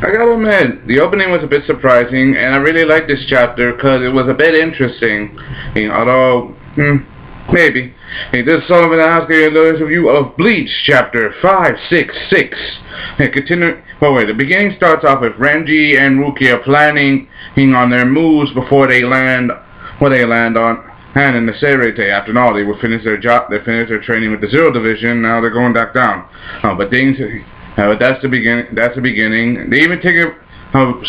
I gotta admit, the opening was a bit surprising, and I really liked this chapter because it was a bit interesting. Although, maybe. Hey, this is Sullivan asking a review of Bleach, chapter 566. Hey, continuing forward, the beginning starts off with Renji and Rukia planning on their moves before they land, on Han and the Serete. After all, they will finish their job. They finished their training with the Zero Division. Now they're going back down. But things. But that's the beginning. That's the beginning. They even take it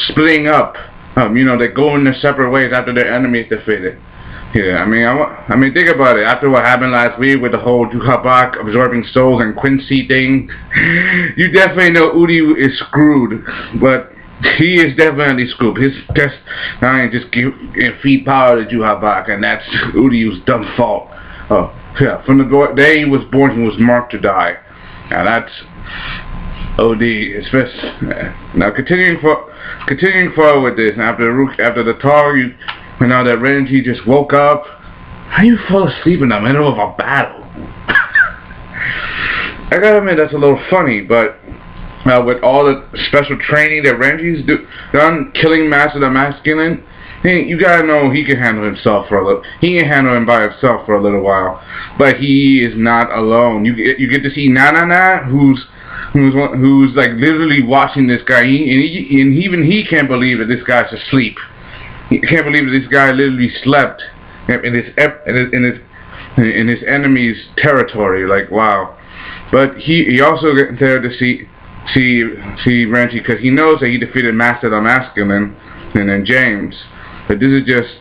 splitting up. They go in their separate ways after their enemy is defeated. Yeah, I mean, think about it. After what happened last week with the whole Juhabak absorbing souls and Quincy thing, you definitely know Udi is screwed. But he is definitely screwed. His just feed power to Juhabak, and that's Udi's dumb fault. From the day he was born, he was marked to die. Now that's OD. Now continuing forward with this. After the talk, that Renji just woke up. How do you fall asleep in the middle of a battle? I gotta admit that's a little funny, but with all the special training that Renji's done, killing Master the Masculine, you gotta know he can handle himself for a little. He can handle him by himself for a little while, but he is not alone. You get to see Nanana, who's like literally watching this guy, and even he can't believe that this guy's asleep. He can't believe that this guy literally slept in his enemy's territory. Like, wow. But he also gets there to see Renji because he knows that he defeated Master the Masculine and then James. But this is just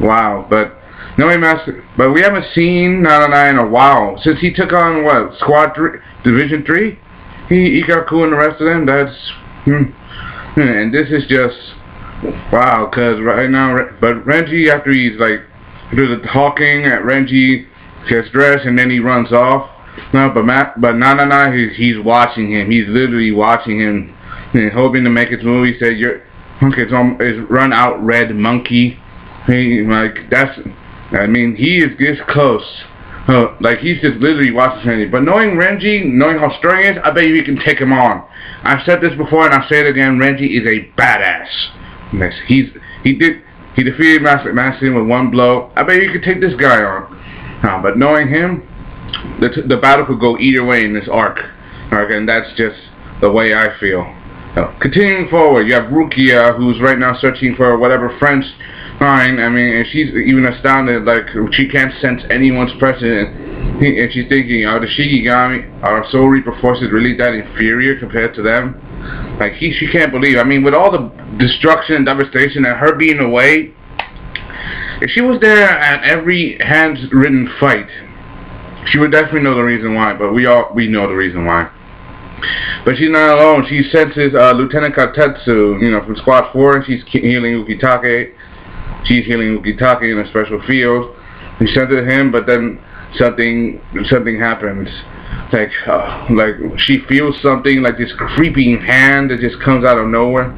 wow. But we haven't seen Nanana in a while since he took on what Squad 3, Division 3. Ikaku and the rest of them. That's and this is just wow. Cause right now, but Renji after he's like do the talking, Renji gets dressed and then he runs off. No, but Nanana, he's watching him. He's literally watching him and hoping to make his move. He said, it's run out, red monkey." He is this close. Like he's just literally watching Renji. But knowing Renji, knowing how strong he is, I bet you can take him on. I've said this before and I'll say it again. Renji is a badass. Yes, he defeated Master with one blow. I bet you could take this guy on. But knowing him, the battle could go either way in this arc. And that's just the way I feel. Continuing forward, you have Rukia, who's right now searching for whatever French line. And she's even astounded, like she can't sense anyone's presence, and she's thinking, are the Shikigami, our Soul Reaper forces really that inferior compared to them? Like she can't believe. With all the destruction and devastation and her being away, if she was there at every handwritten fight, she would definitely know the reason why. But we know the reason why. But she's not alone. She senses Lieutenant Katetsu, from Squad 4, and she's healing Ukitake. She's healing Ukitake in a special field. She sent it to him, but then something happens. Like she feels something, like this creeping hand that just comes out of nowhere.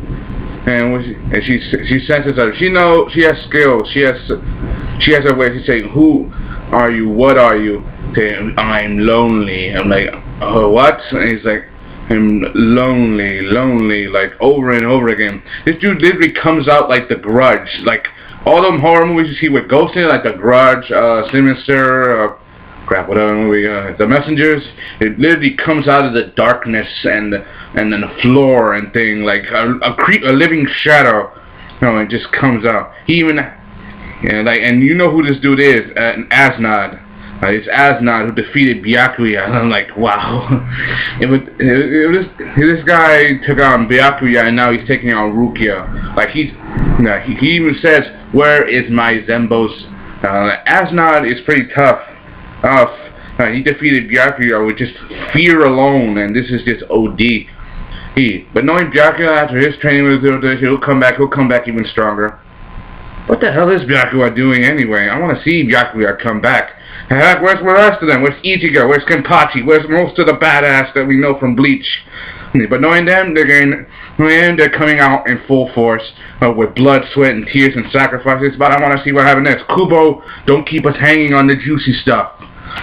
And she senses that she knows she has skills. She has a way to say, "Who are you? What are you?" Say, "I'm lonely." I'm like, "Oh, what?" And he's like, "I'm lonely," like over and over again. This dude literally comes out like The Grudge, like all them horror movies you see with ghosts in it, like The Grudge, Sinister, whatever movie, The Messengers. It literally comes out of the darkness and then the floor and thing, like a living shadow. It just comes out. He even, and you know who this dude is, Asnod. It's Asnod who defeated Byakuya, and I'm like, wow. This guy took on Byakuya, and now he's taking on Rukia. Like he even says, "Where is my Zembos?" Asnod is pretty tough. He defeated Byakuya with just fear alone, and this is just OD. But knowing Byakuya after his training with Zero Division, he'll come back even stronger. What the hell is Byakuya doing anyway? I want to see Byakuya come back. Heck, where's the rest of them? Where's Ichigo? Where's Kenpachi? Where's most of the badass that we know from Bleach? But knowing them, they're coming out in full force with blood, sweat, and tears and sacrifices. But I want to see what happens next. Kubo, don't keep us hanging on the juicy stuff.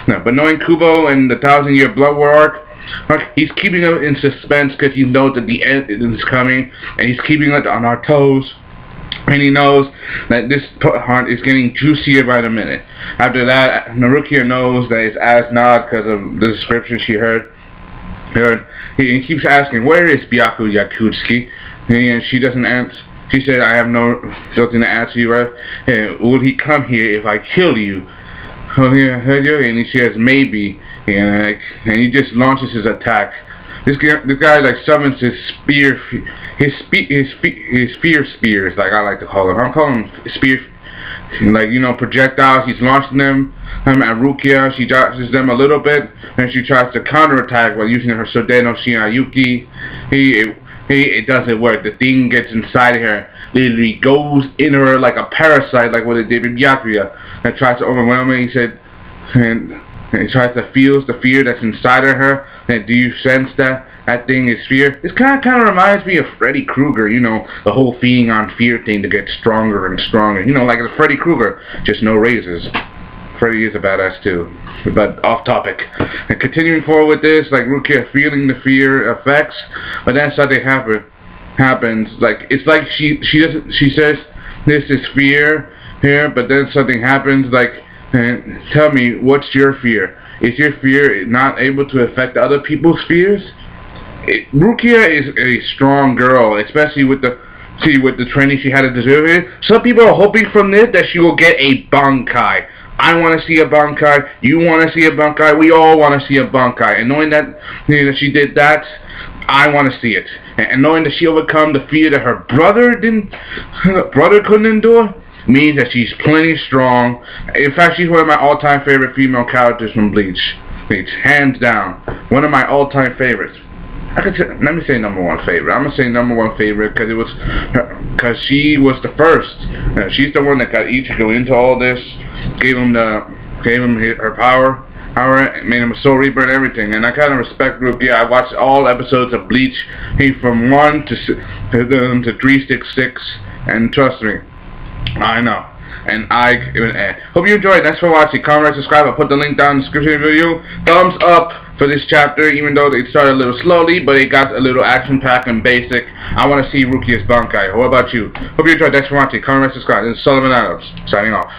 No, but knowing Kubo and the 1,000-year Blood War arc, Like, he's keeping it in suspense because he knows that the end is coming, and he's keeping it on our toes. And he knows that this part is getting juicier by the minute. After that, Narukia knows that it's Asnod because of the description she heard. He keeps asking, where is Byaku Yakutsuki? And she doesn't answer. She said, I have nothing to answer you, right? Will he come here if I kill you? And he says, maybe. And he just launches his attack. This guy like summons his spear, his fear spears, like I like to call them. I'm calling them spear, like, you know, projectiles. He's launching them at Rukia. She dodges them a little bit, and she tries to counterattack by using her Sodeno Shinayuki. It doesn't work. The thing gets inside her, literally goes in her like a parasite, like what it did with Byakuya, and tries to overwhelm her. He said, and he tries to feel the fear that's inside of her. And do you sense that thing is fear? This kind of reminds me of Freddy Krueger, you know, the whole feeding on fear thing to get stronger and stronger. You know, like a Freddy Krueger, just no raises. Freddy is a badass too, but off topic. And continuing forward with this, like Rukia feeling the fear effects, but then something happens. Like it's like she says this is fear here, but then something happens. Like, tell me, what's your fear? Is your fear not able to affect other people's fears? Rukia is a strong girl, especially with the training she had to deserve it. Some people are hoping from this that she will get a Bankai. I want to see a Bankai. You want to see a Bankai. We all want to see a Bankai. And knowing that, that she did that, I want to see it. And knowing that she overcome the fear that her brother couldn't endure, means that she's plenty strong. In fact, she's one of my all-time favorite female characters from Bleach. Hands down, one of my all-time favorites. Let me say number one favorite. I'm gonna say number one favorite because she was the first. She's the one that got Ichigo into all this, gave him her power, made him a Soul Reaper and everything. And I kind of respect Rukia. I watched all episodes of Bleach, from 1 to 366, and trust me, I know. And I hope you enjoyed. Thanks for watching. Comment, subscribe. I'll put the link down in the description of the video. Thumbs up for this chapter, even though it started a little slowly, but it got a little action-packed and basic. I want to see Rukia's Bankai. What about you? Hope you enjoyed. Thanks for watching. Comment, subscribe. This is Sullivan Adams, signing off.